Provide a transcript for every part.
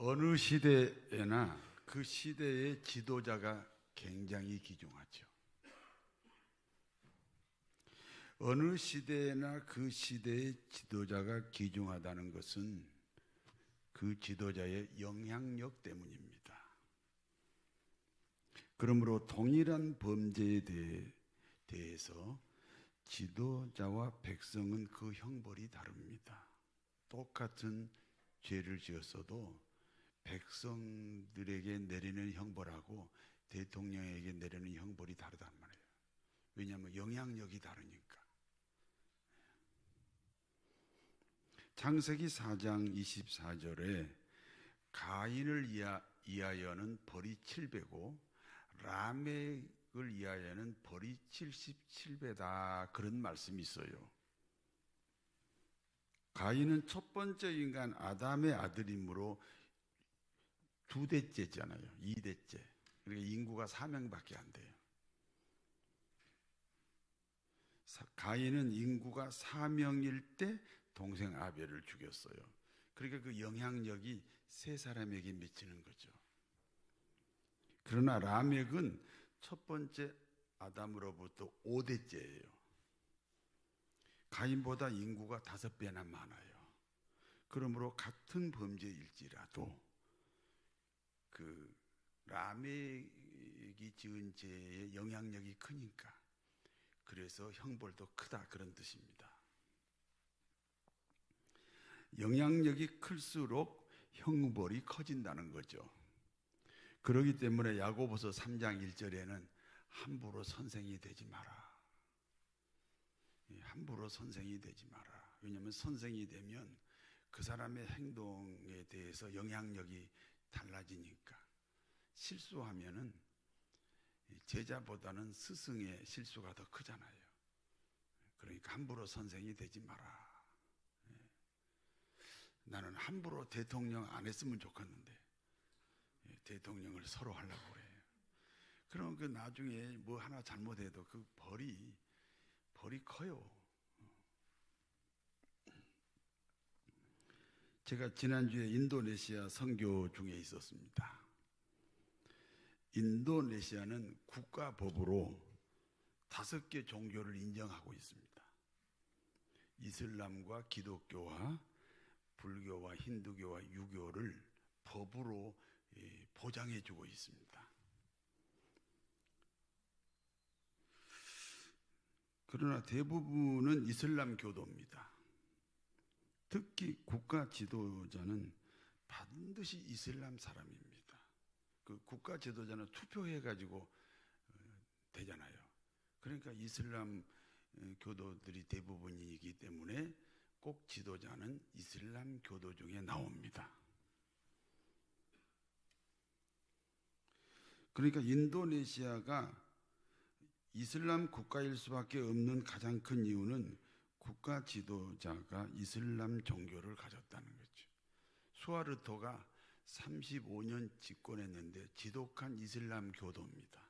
어느 시대에나 그 시대의 지도자가 굉장히 귀중하죠. 어느 시대나 그 시대의 지도자가 귀중하다는 것은 그 지도자의 영향력 때문입니다. 그러므로 동일한 범죄에 대해서 지도자와 백성은 그 형벌이 다릅니다. 똑같은 죄를 지었어도 백성들에게 내리는 형벌하고 대통령에게 내리는 형벌이 다르단 말이에요. 왜냐하면 영향력이 다르니까. 창세기 4장 24절에 가인을 위하여는 벌이 7배고 라멕을 위하여는 벌이 77배다, 그런 말씀이 있어요. 가인은 첫 번째 인간 아담의 아들이므로 2대째잖아요. 2대째. 그러니까 인구가 4명밖에 안 돼요. 가인은 인구가 4명일 때 동생 아벨을 죽였어요. 그러니까 그 영향력이 세 사람에게 미치는 거죠. 그러나 라멕은 첫 번째 아담으로부터 5대째예요. 가인보다 인구가 5배나 많아요. 그러므로 같은 범죄일지라도 그 라멕이 지은 죄의 영향력이 크니까 그래서 형벌도 크다, 그런 뜻입니다. 영향력이 클수록 형벌이 커진다는 거죠. 그렇기 때문에 야고보서 3장 1절에는 함부로 선생이 되지 마라. 함부로 선생이 되지 마라. 왜냐하면 선생이 되면 그 사람의 행동에 대해서 영향력이 달라지니까. 실수하면은 제자보다는 스승의 실수가 더 크잖아요. 그러니까 함부로 선생이 되지 마라. 나는 함부로 대통령 안 했으면 좋겠는데 대통령을 서로 하려고 그래요. 그럼 그 나중에 뭐 하나 잘못해도 그 벌이 커요. 제가 지난주에 인도네시아 선교 중에 있었습니다. 인도네시아는 국가법으로 5개 종교를 인정하고 있습니다. 이슬람과 기독교와 불교와 힌두교와 유교를 법으로 보장해주고 있습니다. 그러나 대부분은 이슬람 교도입니다. 특히 국가 지도자는 반드시 이슬람 사람입니다. 그 국가 지도자는 투표해가지고 되잖아요. 그러니까 이슬람 교도들이 대부분이기 때문에 꼭 지도자는 이슬람 교도 중에 나옵니다. 그러니까 인도네시아가 이슬람 국가일 수밖에 없는 가장 큰 이유는 국가 지도자가 이슬람 종교를 가졌다는 거죠. 수하르토가 35년 집권했는데 지독한 이슬람 교도입니다.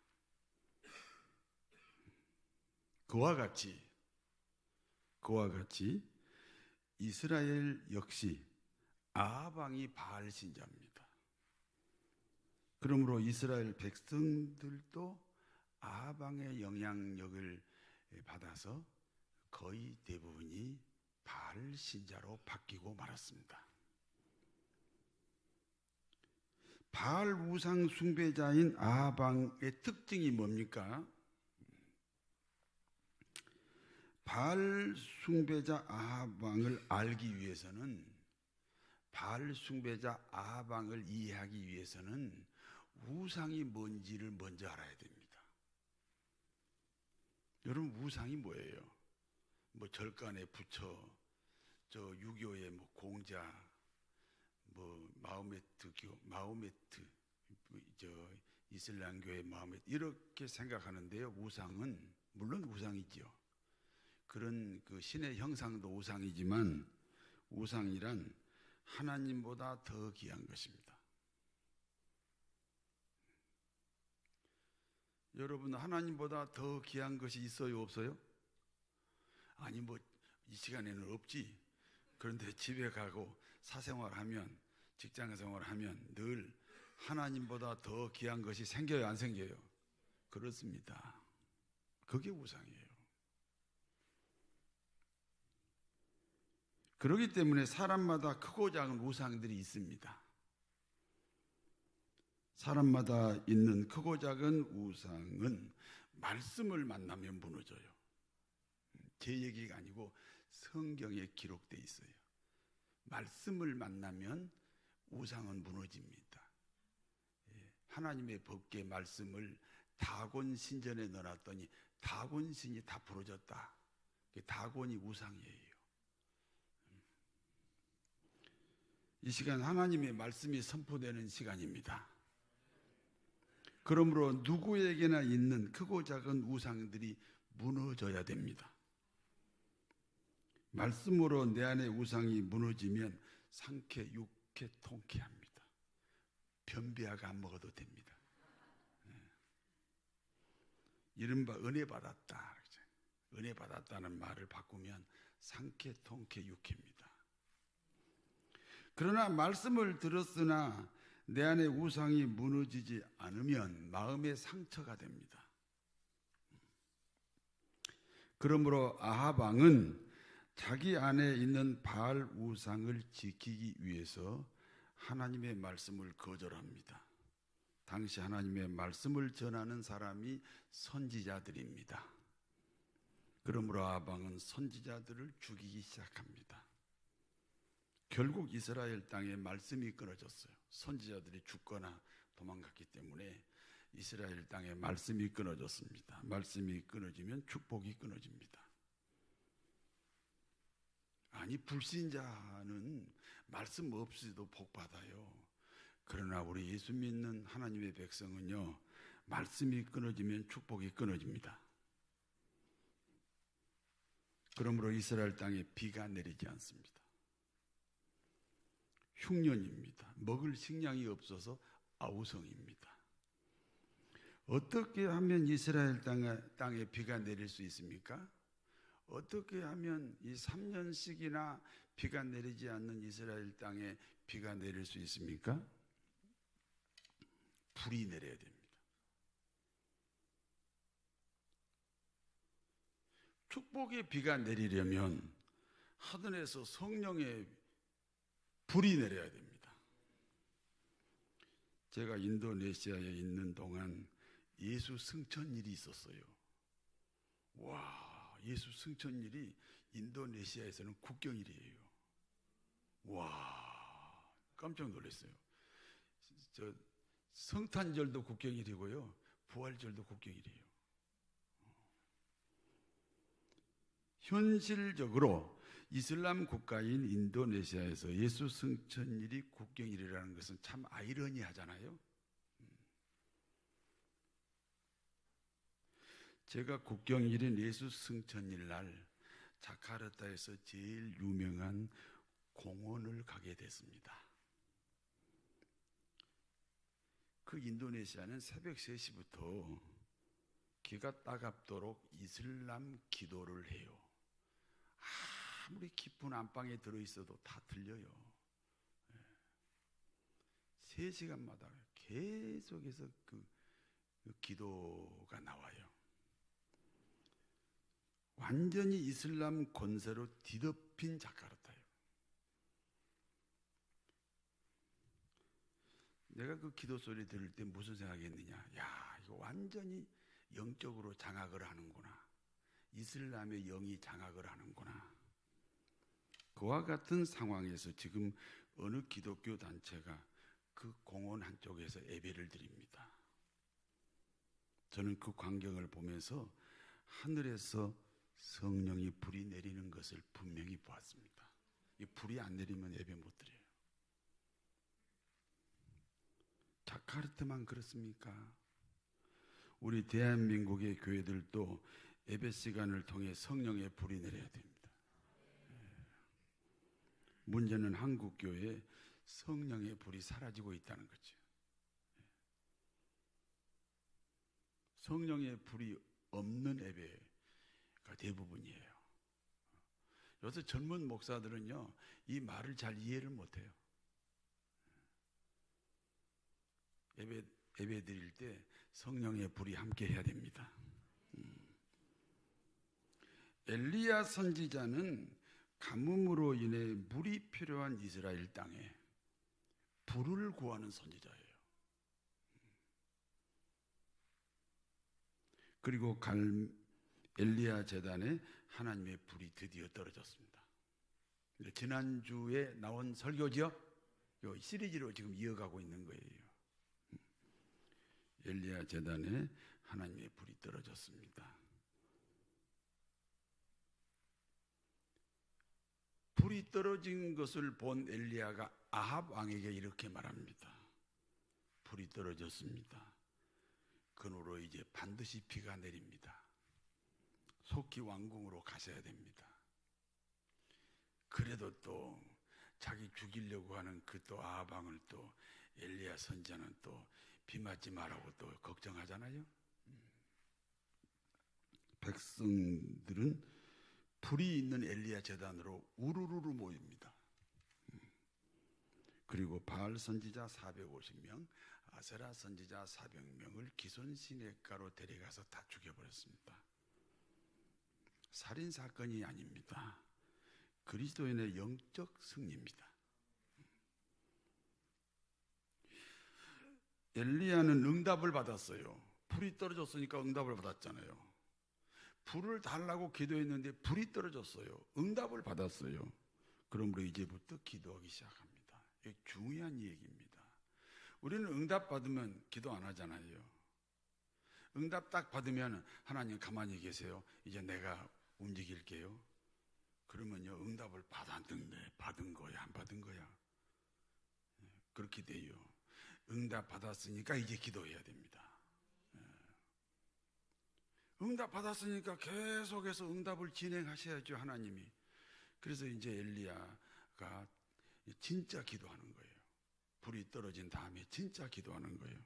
그와 같이 이스라엘 역시 아합왕이 바알 신자입니다. 그러므로 이스라엘 백성들도 아합왕의 영향력을 받아서 거의 대부분이 바알 신자로 바뀌고 말았습니다. 바알 우상 숭배자인 아합왕의 특징이 뭡니까? 바알 숭배자 아합왕을 알기 위해서는, 바알 숭배자 아합왕을 이해하기 위해서는 우상이 뭔지를 먼저 알아야 됩니다. 여러분, 우상이 뭐예요? 뭐 절간에 부처, 저 유교의 뭐 공자, 뭐 마호메트, 저 이슬람교의 마호메트, 이렇게 생각하는데요. 우상은 물론 우상이죠. 그런 그 신의 형상도 우상이지만 우상이란 하나님보다 더 귀한 것입니다. 여러분, 하나님보다 더 귀한 것이 있어요, 없어요? 아니, 뭐 이 시간에는 없지. 그런데 집에 가고 사생활하면 직장 생활을 하면 늘 하나님보다 더 귀한 것이 생겨요, 안 생겨요? 그렇습니다. 그게 우상이에요. 그렇기 때문에 사람마다 크고 작은 우상들이 있습니다. 사람마다 있는 크고 작은 우상은 말씀을 만나면 무너져요. 제 얘기가 아니고 성경에 기록되어 있어요. 말씀을 만나면 우상은 무너집니다. 하나님의 법궤 말씀을 다곤 신전에 넣어놨더니 다곤 신이 다 부러졌다. 다곤이 우상이에요. 이 시간 하나님의 말씀이 선포되는 시간입니다. 그러므로 누구에게나 있는 크고 작은 우상들이 무너져야 됩니다. 말씀으로 내 안의 우상이 무너지면 상쾌, 육쾌, 통쾌합니다. 변비약을 안 먹어도 됩니다. 이른바 은혜 받았다. 은혜 받았다는 말을 바꾸면 상쾌, 통쾌, 육쾌입니다. 그러나 말씀을 들었으나 내 안의 우상이 무너지지 않으면 마음의 상처가 됩니다. 그러므로 아합 왕은 자기 안에 있는 바알 우상을 지키기 위해서 하나님의 말씀을 거절합니다. 당시 하나님의 말씀을 전하는 사람이 선지자들입니다. 그러므로 아합 왕은 선지자들을 죽이기 시작합니다. 결국 이스라엘 땅에 말씀이 끊어졌어요. 선지자들이 죽거나 도망갔기 때문에 이스라엘 땅에 말씀이 끊어졌습니다. 말씀이 끊어지면 축복이 끊어집니다. 아니, 불신자는 말씀 없이도 복 받아요. 그러나 우리 예수 믿는 하나님의 백성은요, 말씀이 끊어지면 축복이 끊어집니다. 그러므로 이스라엘 땅에 비가 내리지 않습니다. 흉년입니다. 먹을 식량이 없어서 아우성입니다. 어떻게 하면 이스라엘 땅에 비가 내릴 수 있습니까? 어떻게 하면 이 3년씩이나 비가 내리지 않는 이스라엘 땅에 비가 내릴 수 있습니까? 불이 내려야 됩니다. 축복의 비가 내리려면 하늘에서 성령의 불이 내려야 됩니다. 제가 인도네시아에 있는 동안 예수 승천일이 있었어요. 와, 예수 승천일이 인도네시아에서는 국경일이에요. 와, 깜짝 놀랐어요. 저 성탄절도 국경일이고요, 부활절도 국경일이에요. 현실적으로 이슬람 국가인 인도네시아에서 예수 승천일이 국경일이라는 것은 참 아이러니하잖아요. 제가 국경일인 예수 승천일 날 자카르타에서 제일 유명한 공원을 가게 됐습니다. 그 인도네시아는 새벽 3시부터 귀가 따갑도록 이슬람 기도를 해요. 아무리 깊은 안방에 들어있어도 다 들려요. 3시간마다 계속해서 그 기도가 나와요. 완전히 이슬람 권세로 뒤덮인 자카르타예요. 내가 그 기도 소리 들을 때 무슨 생각했느냐? 야, 이거 완전히 영적으로 장악을 하는구나. 이슬람의 영이 장악을 하는구나. 그와 같은 상황에서 지금 어느 기독교 단체가 그 공원 한쪽에서 예배를 드립니다. 저는 그 광경을 보면서 하늘에서 성령이 불이 내리는 것을 분명히 보았습니다. 이 불이 안 내리면 예배 못 드려요. 자카르타만 그렇습니까? 우리 대한민국의 교회들도 예배 시간을 통해 성령의 불이 내려야 됩니다. 문제는 한국 교회에 성령의 불이 사라지고 있다는 거죠. 성령의 불이 없는 예배가 대부분이에요. 요새 젊은 목사들은요, 이 말을 잘 이해를 못해요. 예배 드릴 때 성령의 불이 함께 해야 됩니다. 엘리야 선지자는 가뭄으로 인해 물이 필요한 이스라엘 땅에 불을 구하는 선지자예요. 그리고 엘리야 제단에 하나님의 불이 드디어 떨어졌습니다. 지난주에 나온 설교죠. 이 시리즈로 지금 이어가고 있는 거예요. 엘리야 제단에 하나님의 불이 떨어졌습니다. 불이 떨어진 것을 본 엘리야가 아합 왕에게 이렇게 말합니다. 불이 떨어졌습니다. 그러므로 이제 반드시 비가 내립니다. 속히 왕궁으로 가셔야 됩니다. 그래도 또 자기 죽이려고 하는 그 또 아합 왕을 또 엘리야 선지자는 또 비 맞지 말라고 또 걱정하잖아요. 백성들은 불이 있는 엘리야 제단으로 우르르르 모입니다. 그리고 바알 선지자 450명, 아세라 선지자 400명을 기손 시냇가로 데려가서 다 죽여버렸습니다. 살인 사건이 아닙니다. 그리스도인의 영적 승리입니다. 엘리야는 응답을 받았어요. 불이 떨어졌으니까 응답을 받았잖아요. 불을 달라고 기도했는데 불이 떨어졌어요. 응답을 받았어요. 그러므로 이제부터 기도하기 시작합니다. 이게 중요한 얘기입니다. 우리는 응답 받으면 기도 안 하잖아요. 응답 딱 받으면 하나님 가만히 계세요. 이제 내가 움직일게요. 그러면요, 응답을 받았는데 받은 거야, 안 받은 거야? 그렇게 돼요. 응답 받았으니까 이제 기도해야 됩니다. 응답 받았으니까 계속해서 응답을 진행하셔야죠, 하나님이. 그래서 이제 엘리야가 진짜 기도하는 거예요. 불이 떨어진 다음에 진짜 기도하는 거예요.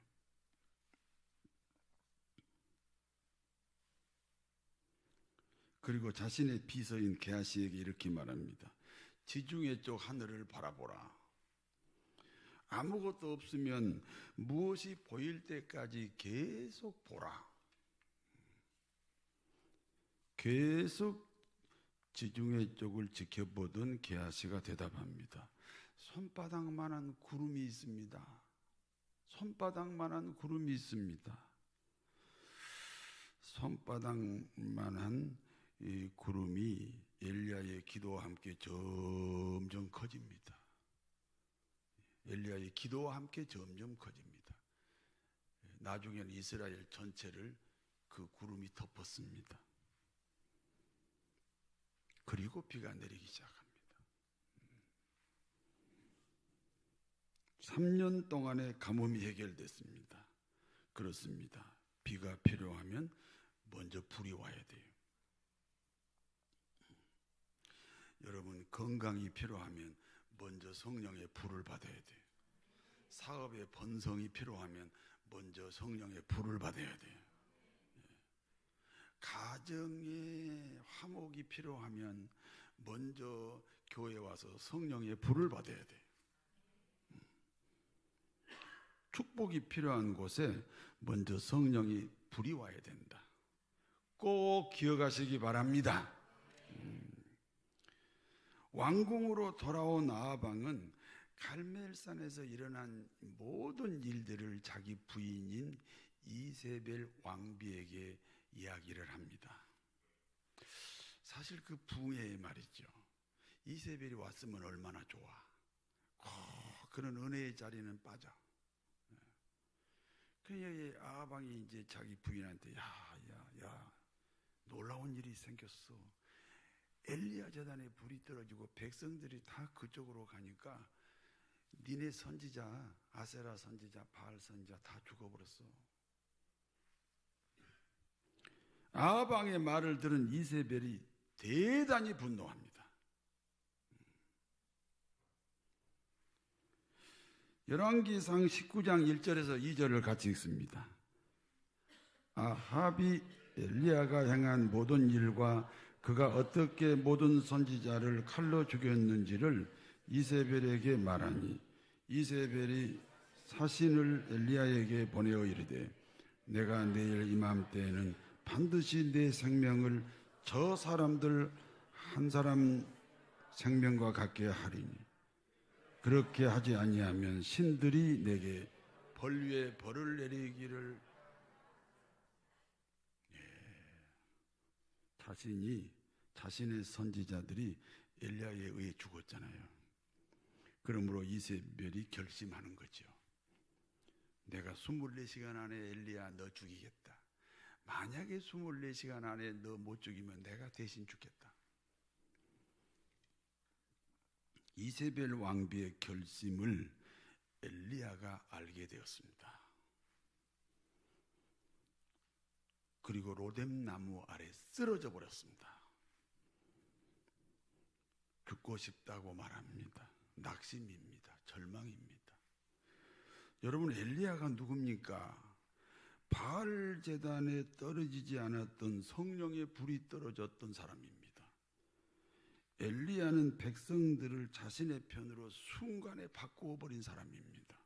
그리고 자신의 비서인 게하시에게 이렇게 말합니다. 지중해 쪽 하늘을 바라보라. 아무것도 없으면 무엇이 보일 때까지 계속 보라. 계속 지중해 쪽을 지켜보던 게하시가 대답합니다. 손바닥만한 구름이 있습니다. 손바닥만한 구름이 있습니다. 손바닥만한 이 구름이 엘리야의 기도와 함께 점점 커집니다. 엘리야의 기도와 함께 점점 커집니다. 나중에는 이스라엘 전체를 그 구름이 덮었습니다. 그리고 비가 내리기 시작합니다. 3년 동안의 가뭄이 해결됐습니다. 그렇습니다. 비가 필요하면 먼저 불이 와야 돼요. 여러분, 건강이 필요하면 먼저 성령의 불을 받아야 돼요. 사업의 번성이 필요하면 먼저 성령의 불을 받아야 돼요. 가정의 화목이 필요하면 먼저 교회에 와서 성령의 불을 받아야 돼요. 축복이 필요한 곳에 먼저 성령이 불이 와야 된다. 꼭 기억하시기 바랍니다. 왕궁으로 돌아온 아합 왕은 갈멜산에서 일어난 모든 일들을 자기 부인인 이세벨 왕비에게 이야기를 합니다. 사실 그 부흥회에 말이죠. 이세벨이 왔으면 얼마나 좋아. 그런 은혜의 자리는 빠져. 그러니까 아합 왕이 이제 자기 부인한테 야, 놀라운 일이 생겼어. 엘리야 제단에 불이 떨어지고 백성들이 다 그쪽으로 가니까 니네 선지자, 아세라 선지자, 바알 선지자 다 죽어버렸어. 아합 왕의 말을 들은 이세벨이 대단히 분노합니다. 열왕기상 19장 1절에서 2절을 같이 읽습니다. 아합이 엘리야가 행한 모든 일과 그가 어떻게 모든 선지자를 칼로 죽였는지를 이세벨에게 말하니 이세벨이 사신을 엘리야에게 보내어 이르되 내가 내일 이맘때에는 반드시 내 생명을 저 사람들 한 사람 생명과 같게 하리니 그렇게 하지 아니하면 신들이 내게 벌 위에 벌을 내리기를. 자신의 선지자들이 엘리야에 의해 죽었잖아요. 그러므로 이세벨이 결심하는 거죠. 내가 24시간 안에 엘리야 너 죽이겠다. 만약에 24시간 안에 너 못 죽이면 내가 대신 죽겠다. 이세벨 왕비의 결심을 엘리야가 알게 되었습니다. 그리고 로뎀 나무 아래 쓰러져 버렸습니다. 죽고 싶다고 말합니다. 낙심입니다. 절망입니다. 여러분, 엘리야가 누굽니까? 바알 제단에 떨어지지 않았던 성령의 불이 떨어졌던 사람입니다. 엘리야는 백성들을 자신의 편으로 순간에 바꾸어 버린 사람입니다.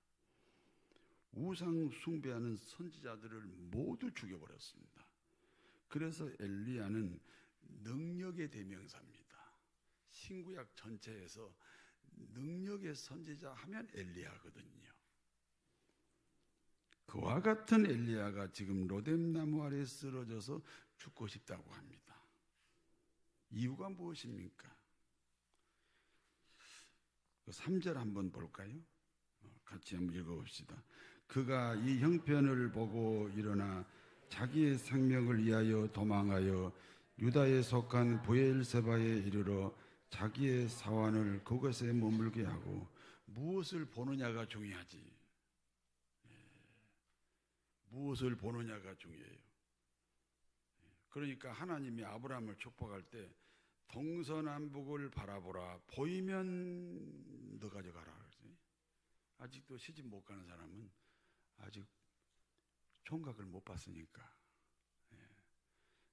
우상 숭배하는 선지자들을 모두 죽여버렸습니다. 그래서 엘리야는 능력의 대명사입니다. 신구약 전체에서 능력의 선지자 하면 엘리야거든요. 그와 같은 엘리야가 지금 로뎀 나무 아래 쓰러져서 죽고 싶다고 합니다. 이유가 무엇입니까? 3절 한번 볼까요? 같이 한번 읽어봅시다. 그가 이 형편을 보고 일어나 자기의 생명을 위하여 도망하여 유다에 속한 브엘세바에 이르러 자기의 사환을 그곳에 머물게 하고. 무엇을 보느냐가 중요하지. 무엇을 보느냐가 중요해요. 그러니까 하나님이 아브라함을 축복할 때 동서남북을 바라보라. 보이면 너 가져가라. 아직도 시집 못 가는 사람은 아직 총각을 못 봤으니까,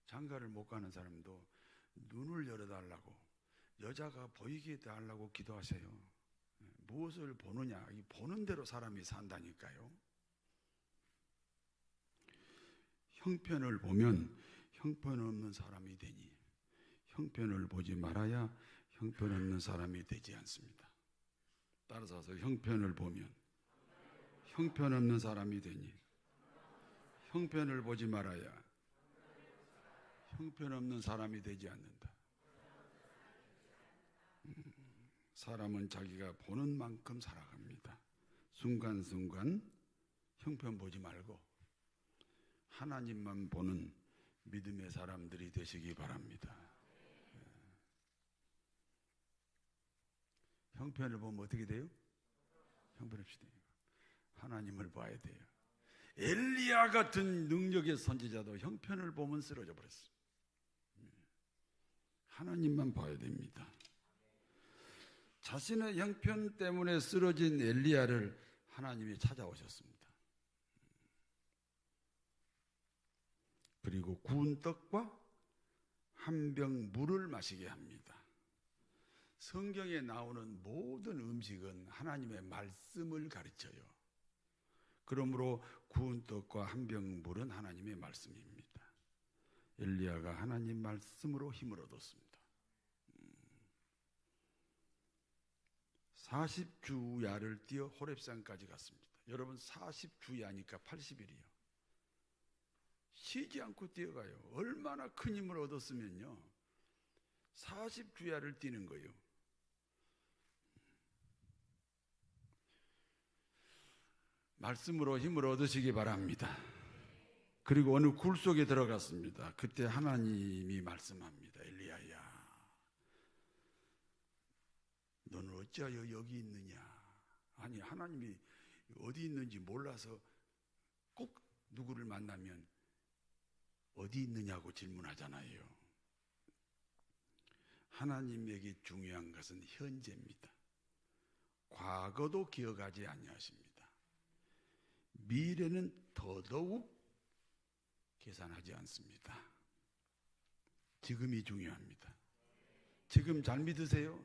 장가를 못 가는 사람도 눈을 열어달라고, 여자가 보이게 해달라고 기도하세요. 무엇을 보느냐, 이 보는 대로 사람이 산다니까요. 형편을 보면 형편없는 사람이 되니 형편을 보지 말아야 형편없는 사람이 되지 않습니다. 따라서 형편을 보면 형편없는 사람이 되니 형편을 보지 말아야 형편없는 사람이 되지 않는다. 사람은 자기가 보는 만큼 살아갑니다. 순간순간 형편 보지 말고 하나님만 보는 믿음의 사람들이 되시기 바랍니다. 형편을 보면 어떻게 돼요? 형편없이 돼요. 하나님을 봐야 돼요. 엘리야 같은 능력의 선지자도 형편을 보면 쓰러져 버렸어요. 하나님만 봐야 됩니다. 자신의 형편 때문에 쓰러진 엘리야를 하나님이 찾아오셨습니다. 그리고 구운 떡과 한 병 물을 마시게 합니다. 성경에 나오는 모든 음식은 하나님의 말씀을 가르쳐요. 그러므로 구운 떡과 한 병 물은 하나님의 말씀입니다. 엘리야가 하나님 말씀으로 힘을 얻었습니다. 40주야를 뛰어 호렙산까지 갔습니다. 여러분, 40주야니까 80일이요. 쉬지 않고 뛰어가요. 얼마나 큰 힘을 얻었으면요, 40주야를 뛰는 거예요. 말씀으로 힘을 얻으시기 바랍니다. 그리고 어느 굴 속에 들어갔습니다. 그때 하나님이 말씀합니다. 엘리야야, 너는 어찌하여 여기 있느냐. 아니, 하나님이 어디 있는지 몰라서 꼭 누구를 만나면 어디 있느냐고 질문하잖아요. 하나님에게 중요한 것은 현재입니다. 과거도 기억하지 아니하십니다. 미래는 더더욱 계산하지 않습니다. 지금이 중요합니다. 지금 잘 믿으세요?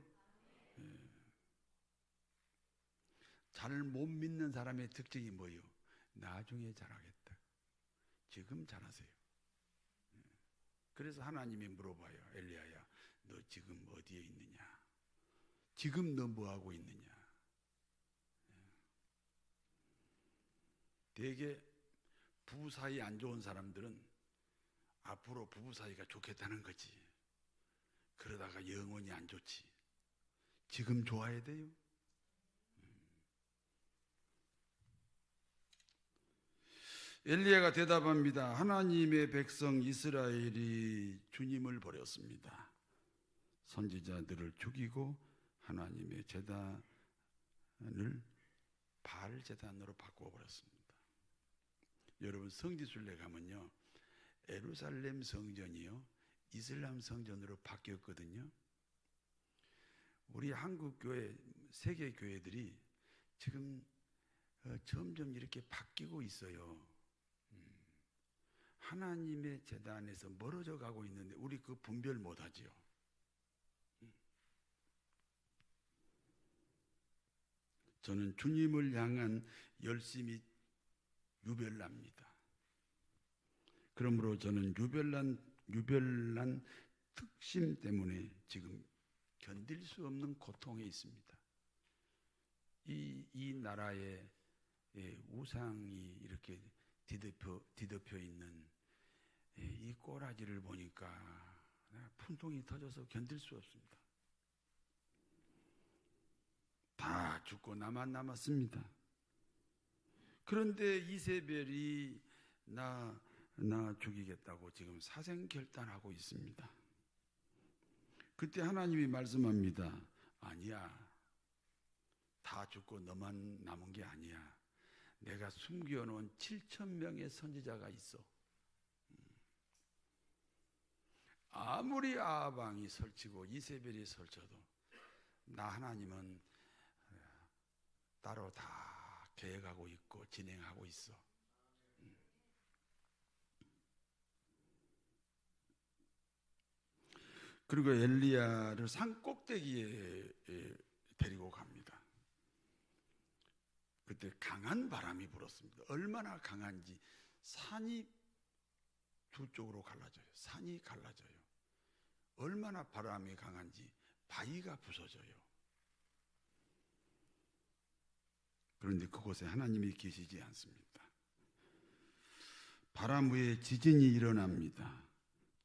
잘 못 믿는 사람의 특징이 뭐예요? 나중에 잘하겠다. 지금 잘하세요. 그래서 하나님이 물어봐요. 엘리야야, 너 지금 어디에 있느냐? 지금 너 뭐하고 있느냐? 대개 부부 사이 안 좋은 사람들은 앞으로 부부 사이가 좋겠다는 거지. 그러다가 영원히 안 좋지. 지금 좋아야 돼요. 엘리야가 대답합니다. 하나님의 백성 이스라엘이 주님을 버렸습니다. 선지자들을 죽이고 하나님의 제단을 바알 제단으로 바꿔버렸습니다. 여러분, 성지순례 가면요, 예루살렘 성전이요 이슬람 성전으로 바뀌었거든요. 우리 한국 교회, 세계 교회들이 지금 점점 이렇게 바뀌고 있어요. 하나님의 제단에서 멀어져 가고 있는데 우리 그 분별 못하지요. 저는 주님을 향한 열심이 유별납니다. 그러므로 저는 유별난 특심 때문에 지금 견딜 수 없는 고통에 있습니다. 이 나라의 우상이 이렇게 뒤덮여 있는 이 꼬라지를 보니까 분통이 터져서 견딜 수 없습니다. 다 죽고 나만 남았습니다. 그런데 이세벨이 나 죽이겠다고 지금 사생결단하고 있습니다. 그때 하나님이 말씀합니다. 아니야. 다 죽고 너만 남은 게 아니야. 내가 숨겨놓은 7,000명의 선지자가 있어. 아무리 아방이 설치고 이세벨이 설쳐도 나 하나님은 따로 다 계획하고 있고 진행하고 있어. 그리고 엘리야를 산 꼭대기에 데리고 갑니다. 그때 강한 바람이 불었습니다. 얼마나 강한지 산이 두 쪽으로 갈라져요. 산이 갈라져요. 얼마나 바람이 강한지 바위가 부서져요. 그런데 그곳에 하나님이 계시지 않습니다. 바람 위에 지진이 일어납니다.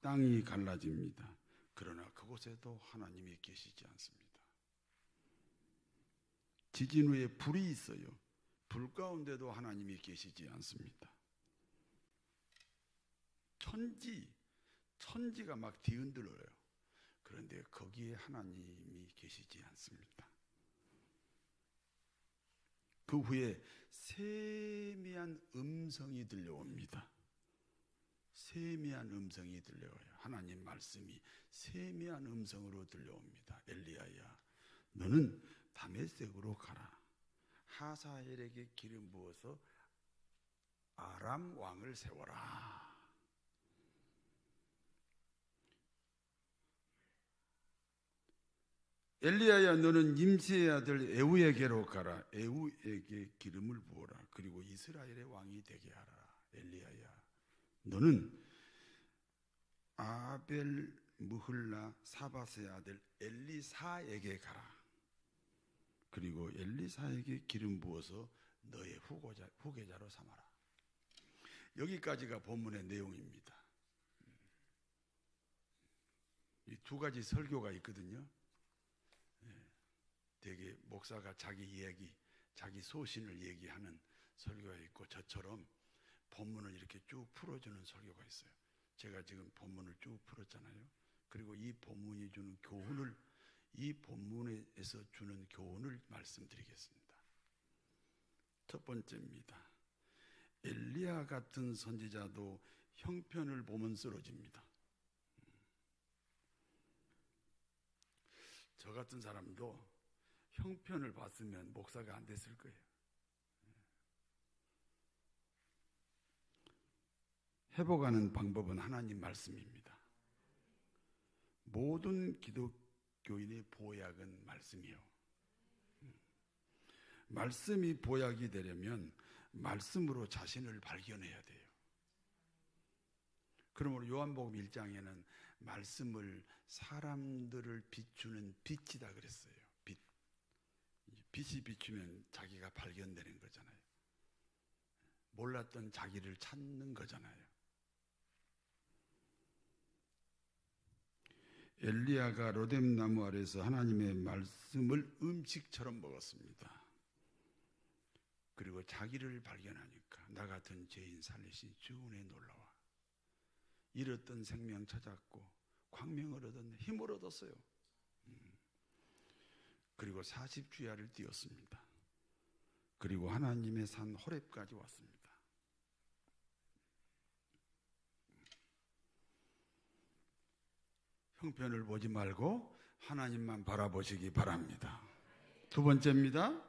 땅이 갈라집니다. 그러나 그곳에도 하나님이 계시지 않습니다. 지진 위에 불이 있어요. 불 가운데도 하나님이 계시지 않습니다. 천지가 막 뒤흔들어요. 그런데 거기에 하나님이 계시지 않습니다. 그 후에 세미한 음성이 들려옵니다. 세미한 음성이 들려와요. 하나님 말씀이 세미한 음성으로 들려옵니다. 엘리야야, 너는 다메섹으로 가라. 하사엘에게 기름 부어서 아람 왕을 세워라. 엘리야야, 너는 임시의 아들 에후에게로 가라. 에후에게 기름을 부어라. 그리고 이스라엘의 왕이 되게 하라. 엘리야야, 너는 아벨 무흘라 사밧의 아들 엘리사에게 가라. 그리고 엘리사에게 기름 부어서 너의 후계자로 삼아라. 여기까지가 본문의 내용입니다. 이 두 가지 설교가 있거든요. 되게 목사가 자기 이야기, 자기 소신을 얘기하는 설교가 있고, 저처럼 본문을 이렇게 쭉 풀어주는 설교가 있어요. 제가 지금 본문을 쭉 풀었잖아요. 그리고 이 본문이 주는 교훈을, 이 본문에서 주는 교훈을 말씀드리겠습니다. 첫 번째입니다. 엘리야 같은 선지자도 형편을 보면 쓰러집니다. 저 같은 사람도 형편을 봤으면 목사가 안 됐을 거예요. 회복하는 방법은 하나님 말씀입니다. 모든 기독교인의 보약은 말씀이요. 말씀이 보약이 되려면 말씀으로 자신을 발견해야 돼요. 그러므로 요한복음 1장에는 말씀을 사람들을 비추는 빛이다 그랬어요. 빛. 빛이 비추면 자기가 발견되는 거잖아요. 몰랐던 자기를 찾는 거잖아요. 엘리야가 로뎀나무 아래서 하나님의 말씀을 음식처럼 먹었습니다. 그리고 자기를 발견하니까 나 같은 죄인 살리신 주 은혜에 놀라와. 잃었던 생명 찾았고 광명을 얻었네. 힘을 얻었어요. 그리고 40주야를 뛰었습니다. 그리고 하나님의 산 호렙까지 왔습니다. 형편을 보지 말고 하나님만 바라보시기 바랍니다. 두 번째입니다.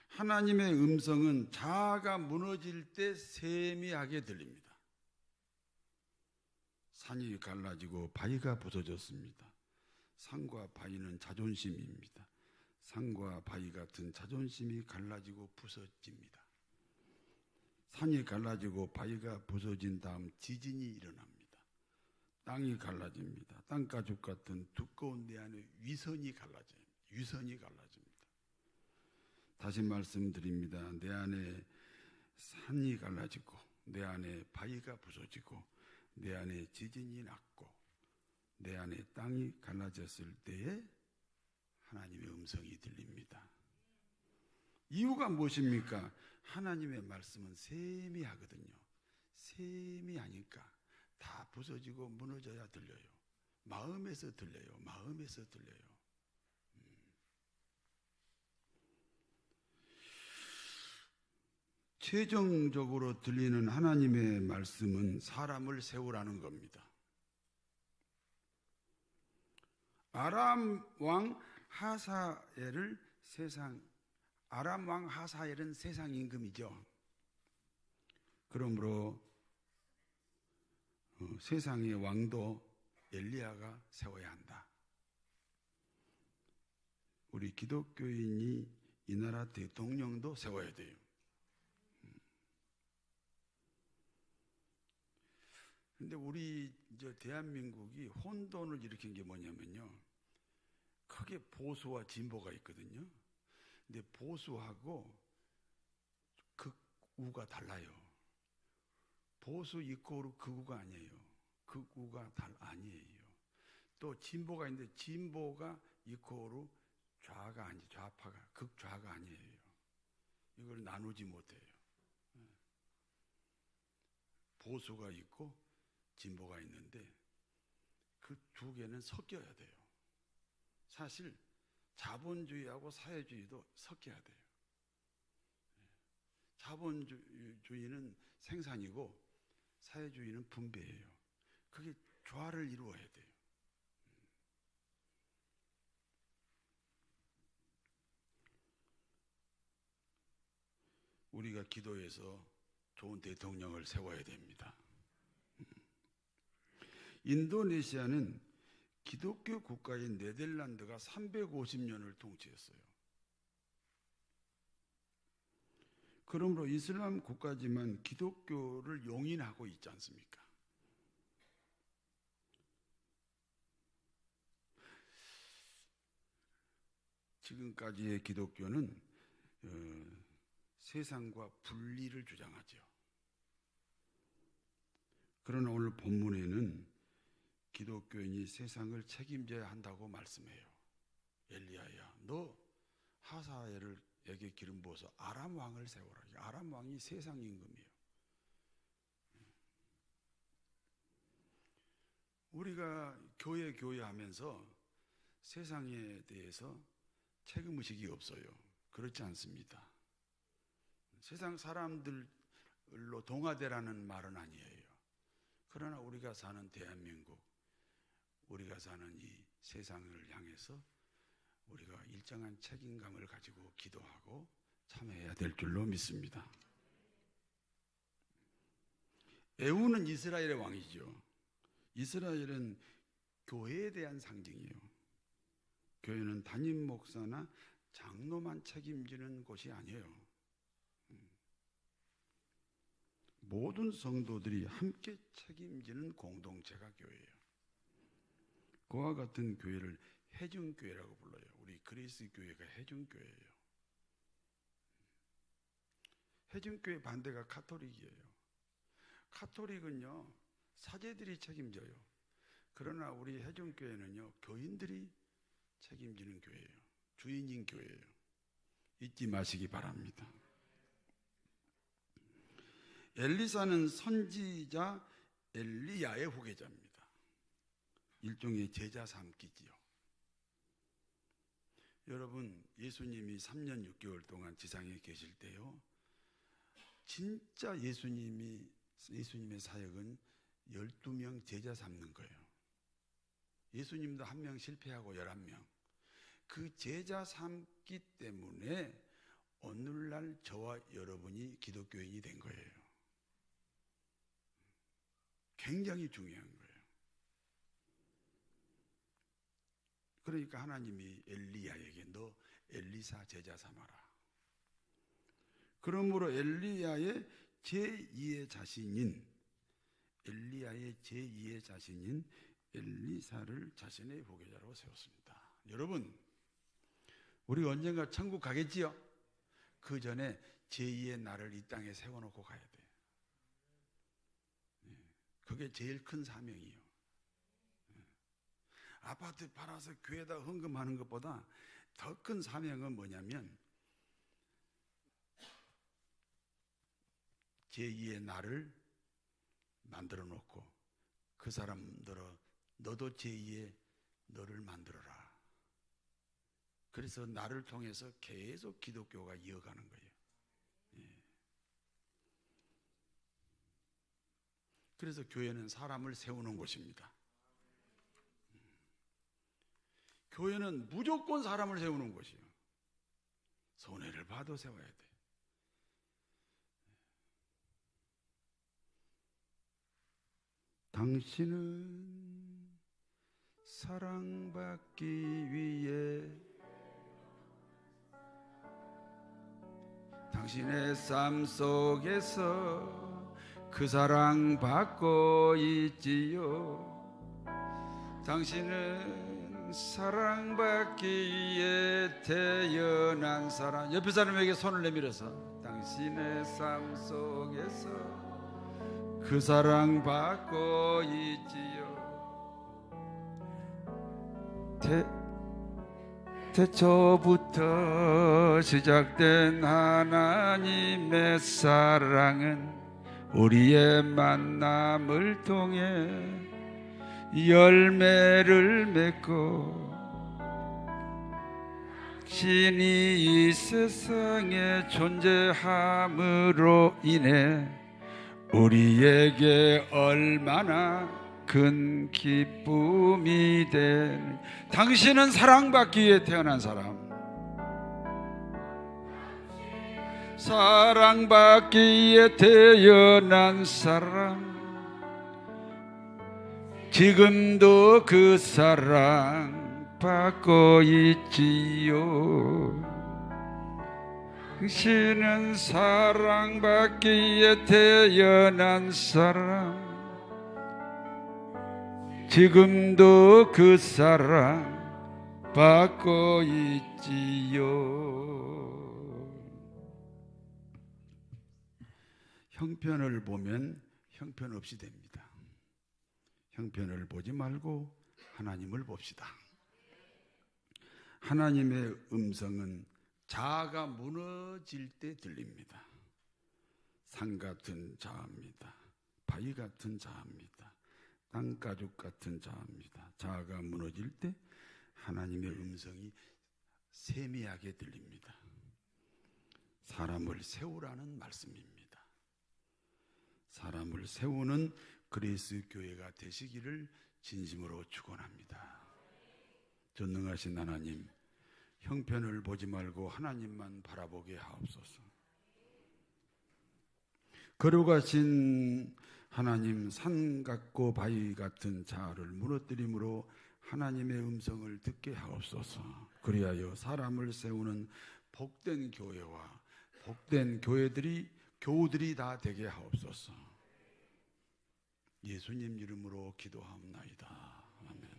하나님의 음성은 자아가 무너질 때 세미하게 들립니다. 산이 갈라지고 바위가 부서졌습니다. 산과 바위는 자존심입니다. 산과 바위 같은 자존심이 갈라지고 부서집니다. 산이 갈라지고 바위가 부서진 다음 지진이 일어납니다. 땅이 갈라집니다. 땅가죽 같은 두꺼운 내 안에 위선이 갈라져요. 위선이 갈라집니다. 다시 말씀드립니다. 내 안에 산이 갈라지고 내 안에 바위가 부서지고 내 안에 지진이 났고 내 안에 땅이 갈라졌을 때에 하나님의 음성이 들립니다. 이유가 무엇입니까? 하나님의 말씀은 세미하거든요. 세미하니까 다 부서지고 무너져야 들려요. 마음에서 들려요. 마음에서 들려요. 최종적으로 들리는 하나님의 말씀은 사람을 세우라는 겁니다. 아람 왕 하사엘은 세상 임금이죠. 그러므로 세상의 왕도 엘리야가 세워야 한다. 우리 기독교인이 이 나라 대통령도 세워야 돼요. 근데 우리 대한민국이 혼돈을 일으킨 게 뭐냐면요. 크게 보수와 진보가 있거든요. 근데 보수하고 극우가 달라요. 보수 이코르 극우가 아니에요. 극우가 아니에요. 또 진보가 있는데 진보가 이코르 좌가 아니 좌파가 극좌가 아니에요. 이걸 나누지 못해요. 보수가 있고 진보가 있는데 그 두 개는 섞여야 돼요. 사실 자본주의하고 사회주의도 섞여야 돼요. 자본주의는 생산이고 사회주의는 분배예요. 그게 조화를 이루어야 돼요. 우리가 기도해서 좋은 대통령을 세워야 됩니다. 인도네시아는 기독교 국가인 네덜란드가 350년을 통치했어요. 그러므로 이슬람 국가지만 기독교를 용인하고 있지 않습니까? 지금까지의 기독교는 세상과 분리를 주장하죠. 그러나 오늘 본문에는 기독교인이 세상을 책임져야 한다고 말씀해요. 엘리야야, 너 하사엘에게 기름 부어서 아람 왕을 세워라. 아람 왕이 세상 임금이에요. 우리가 교회하면서 세상에 대해서 책임의식이 없어요. 그렇지 않습니다. 세상 사람들로 동화되라는 말은 아니에요. 그러나 우리가 사는 대한민국, 우리가 사는 이 세상을 향해서 우리가 일정한 책임감을 가지고 기도하고 참여해야 될 줄로 믿습니다. 에후는 이스라엘의 왕이죠. 이스라엘은 교회에 대한 상징이에요. 교회는 담임 목사나 장로만 책임지는 곳이 아니에요. 모든 성도들이 함께 책임지는 공동체가 교회예요. 그와 같은 교회를 해중교회라고 불러요. 우리 그리스 교회가 해중교회예요. 해중교회 반대가 카톨릭이에요. 카톨릭은요, 사제들이 책임져요. 그러나 우리 해중교회는요, 교인들이 책임지는 교회예요. 주인인 교회예요. 잊지 마시기 바랍니다. 엘리사는 선지자 엘리야의 후계자입니다. 일종의 제자 삼기지요. 여러분, 예수님이 3년 6개월 동안 지상에 계실 때요, 진짜 예수님의 사역은 12명 제자 삼는 거예요. 예수님도 1명 실패하고 11명. 그 제자 삼기 때문에 오늘날 저와 여러분이 기독교인이 된 거예요. 굉장히 중요한 거예요. 그러니까 하나님이 엘리야에게 너 엘리사 제자 삼아라. 그러므로 엘리야의 제2의 자신인 엘리사를 자신의 후계자로 세웠습니다. 여러분, 우리 언젠가 천국 가겠지요? 그 전에 제2의 나를 이 땅에 세워놓고 가야 돼요. 그게 제일 큰 사명이에요. 아파트 팔아서 교회에다 헌금하는 것보다 더 큰 사명은 뭐냐면 제2의 나를 만들어 놓고 그 사람들어 너도 제2의 너를 만들어라. 그래서 나를 통해서 계속 기독교가 이어가는 거예요. 그래서 교회는 사람을 세우는 곳입니다. 교회는 무조건 사람을 세우는 곳이에요. 손해를 봐도 세워야 돼. 당신은 사랑받기 위해 당신의 삶 속에서 그 사랑 받고 있지요. 당신은 사랑받기 위해 태어난 사람. 옆에 사람에게 손을 내밀어서 당신의 삶 속에서 그 사랑 받고 있지요. 태초부터 시작된 하나님의 사랑은 우리의 만남을 통해 열매를 맺고 신이 이 세상에 존재함으로 인해 우리에게 얼마나 큰 기쁨이 된. 당신은 사랑받기 위해 태어난 사람, 사랑받기 위해 태어난 사람, 지금도 그 사랑 받고 있지요. 당신은 사랑받기 위해 태어난 사람, 지금도 그 사랑 받고 있지요. 형편을 보면 형편없이 됩니다. 형편을 보지 말고 하나님을 봅시다. 하나님의 음성은 자아가 무너질 때 들립니다. 산 같은 자아입니다. 바위 같은 자아입니다. 땅가죽 같은 자아입니다. 자아가 무너질 때 하나님의 음성이 세미하게 들립니다. 사람을 세우라는 말씀입니다. 사람을 세우는 그리스 교회가 되시기를 진심으로 축원합니다. 전능하신 하나님, 형편을 보지 말고 하나님만 바라보게 하옵소서. 거룩하신 하나님, 산 같고 바위 같은 자아를 무너뜨림으로 하나님의 음성을 듣게 하옵소서. 그리하여 사람을 세우는 복된 교회와 복된 교우들이 다 되게 하옵소서. 예수님 이름으로 기도하옵나이다. 아멘.